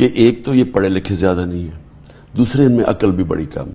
کہ ایک تو یہ پڑھے لکھے زیادہ نہیں ہے, دوسرے ان میں عقل بھی بڑی کم.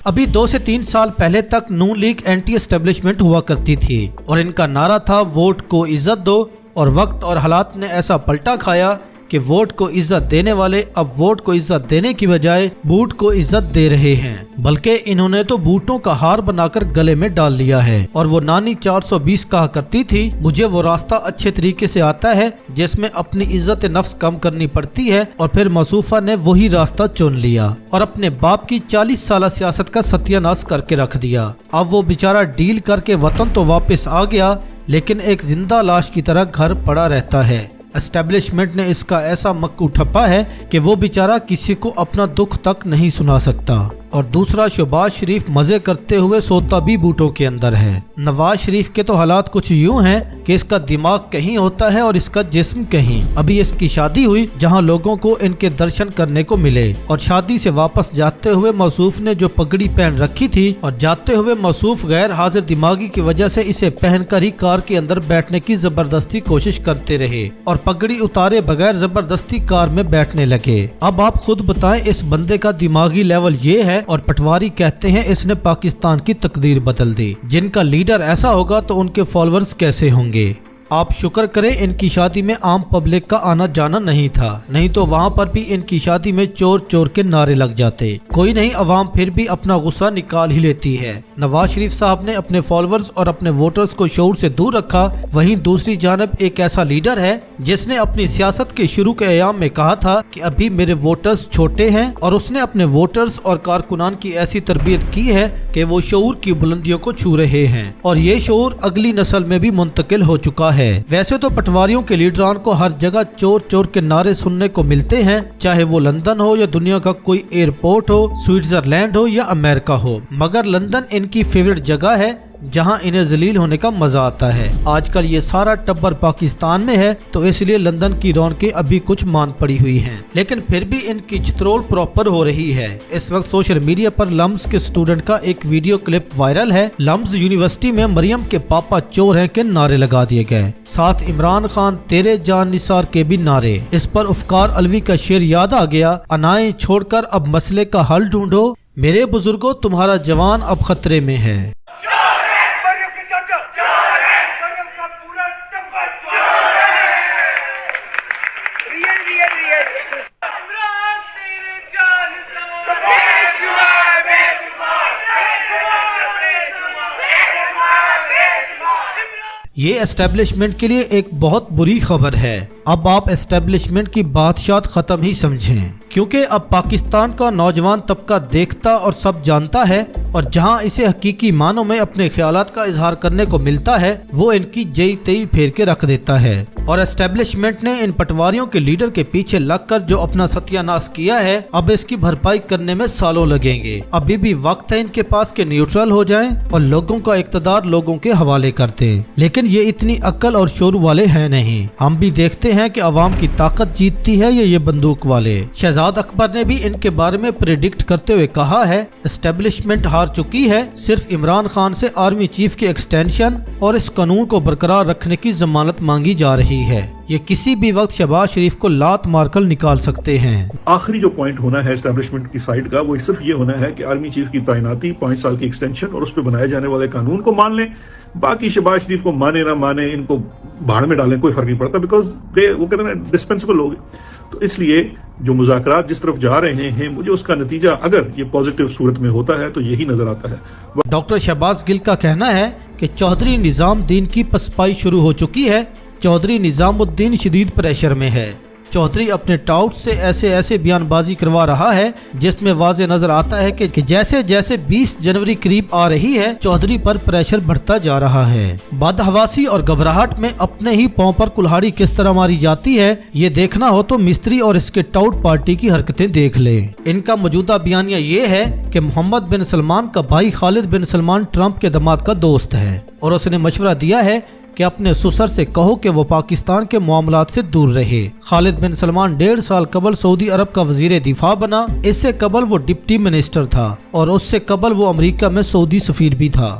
ابھی 2 سے 3 سال پہلے تک نون لیگ اینٹی اسٹیبلشمنٹ ہوا کرتی تھی اور ان کا نعرہ تھا ووٹ کو عزت دو, اور وقت اور حالات نے ایسا پلٹا کھایا کہ ووٹ کو عزت دینے والے اب ووٹ کو عزت دینے کی بجائے بوٹ کو عزت دے رہے ہیں, بلکہ انہوں نے تو بوٹوں کا ہار بنا کر گلے میں ڈال لیا ہے. اور وہ نانی 420 کہا کرتی تھی, مجھے وہ راستہ اچھے طریقے سے آتا ہے جس میں اپنی عزت نفس کم کرنی پڑتی ہے, اور پھر موصوفہ نے وہی راستہ چن لیا اور اپنے باپ کی 40 سالہ سیاست کا ستیہ ناش کر کے رکھ دیا. اب وہ بیچارہ ڈیل کر کے وطن تو واپس آ گیا, لیکن ایک زندہ لاش کی طرح گھر پڑا رہتا ہے. اسٹیبلشمنٹ نے اس کا ایسا مکو ٹھپا ہے کہ وہ بیچارہ کسی کو اپنا دکھ تک نہیں سنا سکتا. اور دوسرا, شہباز شریف مزے کرتے ہوئے سوتا بھی بوٹوں کے اندر ہے. نواز شریف کے تو حالات کچھ یوں ہیں کہ اس کا دماغ کہیں ہوتا ہے اور اس کا جسم کہیں. ابھی اس کی شادی ہوئی جہاں لوگوں کو ان کے درشن کرنے کو ملے, اور شادی سے واپس جاتے ہوئے موصوف نے جو پگڑی پہن رکھی تھی, اور جاتے ہوئے موصوف غیر حاضر دماغی کی وجہ سے اسے پہن کر ہی کار کے اندر بیٹھنے کی زبردستی کوشش کرتے رہے, اور پگڑی اتارے بغیر زبردستی کار میں بیٹھنے لگے. اب آپ خود بتائیں اس بندے کا دماغی لیول یہ ہے, اور پٹواری کہتے ہیں اس نے پاکستان کی تقدیر بدل دی. جن کا لیڈر ایسا ہوگا تو ان کے فالوورز کیسے ہوں گے؟ آپ شکر کریں ان کی شادی میں عام پبلک کا آنا جانا نہیں تھا, نہیں تو وہاں پر بھی ان کی شادی میں چور چور کے نعرے لگ جاتے. کوئی نہیں, عوام پھر بھی اپنا غصہ نکال ہی لیتی ہے. نواز شریف صاحب نے اپنے فالوورز اور اپنے ووٹرز کو شعور سے دور رکھا, وہیں دوسری جانب ایک ایسا لیڈر ہے جس نے اپنی سیاست کے شروع کے ایام میں کہا تھا کہ ابھی میرے ووٹرز چھوٹے ہیں, اور اس نے اپنے ووٹرز اور کارکنان کی ایسی تربیت کی ہے کہ وہ شعور کی بلندیوں کو چھو رہے ہیں, اور یہ شعور اگلی نسل میں بھی منتقل ہو چکا ہے. ویسے تو پٹواریوں کے لیڈران کو ہر جگہ چور چور کے نعرے سننے کو ملتے ہیں, چاہے وہ لندن ہو یا دنیا کا کوئی ایئرپورٹ ہو, سوئٹزرلینڈ ہو یا امریکہ ہو, مگر لندن ان کی فیورٹ جگہ ہے جہاں انہیں ذلیل ہونے کا مزہ آتا ہے. آج کل یہ سارا ٹبر پاکستان میں ہے تو اس لیے لندن کی رونقیں ابھی کچھ مان پڑی ہوئی ہیں, لیکن پھر بھی ان کی چترول پراپر ہو رہی ہے. اس وقت سوشل میڈیا پر لمز کے اسٹوڈنٹ کا ایک ویڈیو کلپ وائرل ہے. لمز یونیورسٹی میں مریم کے پاپا چور ہیں کے نعرے لگا دیے گئے, ساتھ عمران خان تیرے جان نثار کے بھی نعرے. اس پر افکار الوی کا شعر یاد آ گیا, انائیں چھوڑ کر اب مسئلے کا حل ڈھونڈو, میرے بزرگوں تمہارا جوان اب خطرے میں ہے. یہ اسٹیبلشمنٹ کے لیے ایک بہت بری خبر ہے. اب آپ اسٹیبلشمنٹ کی بادشاہت ختم ہی سمجھیں, کیونکہ اب پاکستان کا نوجوان طبقہ دیکھتا اور سب جانتا ہے, اور جہاں اسے حقیقی معنوں میں اپنے خیالات کا اظہار کرنے کو ملتا ہے وہ ان کی جئی تئی پھیر کے رکھ دیتا ہے. اور اسٹیبلشمنٹ نے ان پٹواریوں کے لیڈر کے پیچھے لگ کر جو اپنا ستیہ ناش کیا ہے, اب اس کی بھرپائی کرنے میں سالوں لگیں گے. ابھی بھی وقت ہے ان کے پاس کہ نیوٹرل ہو جائیں اور لوگوں کا اقتدار لوگوں کے حوالے کر دیں, لیکن یہ اتنی عقل اور شعور والے ہیں نہیں. ہم بھی دیکھتے ہیں کہ عوام کی طاقت جیتتی ہے یا یہ بندوق والے. شہزاد اکبر نے بھی ان کے بارے میں پریڈکٹ کرتے ہوئے کہا ہے, اسٹیبلشمنٹ ہار چکی ہے, صرف عمران خان سے آرمی چیف کی ایکسٹینشن اور اس قانون کو برقرار رکھنے کی ضمانت مانگی جا رہی ہے. یہ کسی بھی وقت شہباز شریف کو لات مار کر نکال سکتے ہیں. آخری جو پوائنٹ ہونا ہے اسٹیبلشمنٹ کی سائڈ کا وہ صرف یہ ہونا ہے کہ آرمی چیف کی تعیناتی 5 سال کی ایکسٹینشن اور اس پہ بنائے جانے والے قانون کو مان لیں. باقی شہباز شریف کو مانے نہ مانے, ان کو بھاڑ میں ڈالیں, کوئی فرق نہیں پڑتا, بیکاز وہ کہتے ہیں ڈسپینسبل لوگ. تو اس لیے جو مذاکرات جس طرف جا رہے ہیں مجھے اس کا نتیجہ اگر یہ پازیٹیو صورت میں ہوتا ہے تو یہی نظر آتا ہے. ڈاکٹر شہباز گل کا کہنا ہے کہ چودھری نظام الدین کی پسپائی شروع ہو چکی ہے. چودھری نظام الدین شدید پریشر میں ہے. چودھری اپنے ٹاؤٹ سے ایسے بیان بازی کروا رہا ہے جس میں واضح نظر آتا ہے کہ جیسے جیسے 20 جنوری قریب آ رہی ہے چودھری پر پریشر بڑھتا جا رہا ہے. بدحواسی اور گھبراہٹ میں اپنے ہی پاؤں پر کلہاڑی کس طرح ماری جاتی ہے یہ دیکھنا ہو تو مستری اور اس کے ٹاؤٹ پارٹی کی حرکتیں دیکھ لیں. ان کا موجودہ بیانیہ یہ ہے کہ محمد بن سلمان کا بھائی خالد بن سلمان ٹرمپ کے داماد کا دوست ہے, اور اس نے مشورہ دیا ہے کہ اپنے سسر سے کہو کہ وہ پاکستان کے معاملات سے دور رہے. خالد بن سلمان 1.5 سال قبل سعودی عرب کا وزیر دفاع بنا. اس سے قبل وہ ڈپٹی منسٹر تھا اور اس سے قبل وہ امریکہ میں سعودی سفیر بھی تھا.